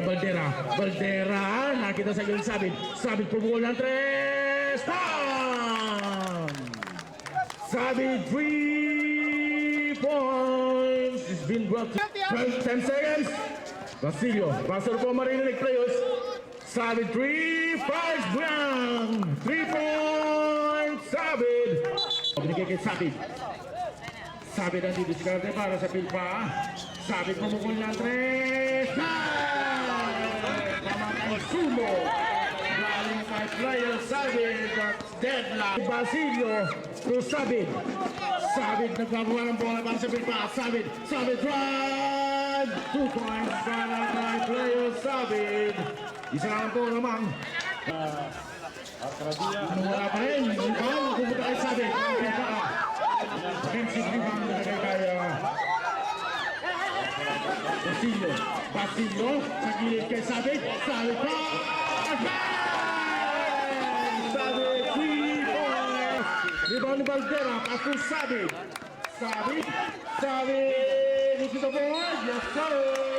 Baldera, nakita sa gilid Sabit. Sabit pumukol ng 3. Bam! Sabit 3 points. It's been brought to 10 seconds. Basilio, passer po Marinig players. Sabit 3 points. Bam! 3 points. Sabit. Binigay kay Sabit. Sabit nandito si Karate para sa pilpa. Sabit pumukol ng 3. Sumo galing kay player Sabit at deadlock Basilio to Sabit. Sabit nagkagawa ng bola para sa pilpa. Sabit drive 2 points para kay player Sabit. Isa lang po naman wala pa rin pupunta kay Sabit defensive rebound na kay Basilio sa gilid kay Sabit. Sabit pa! Sabit 3 points. Rebound ni Baldera. Pass to Sabit. Sabit. Is it the board? Yes sir!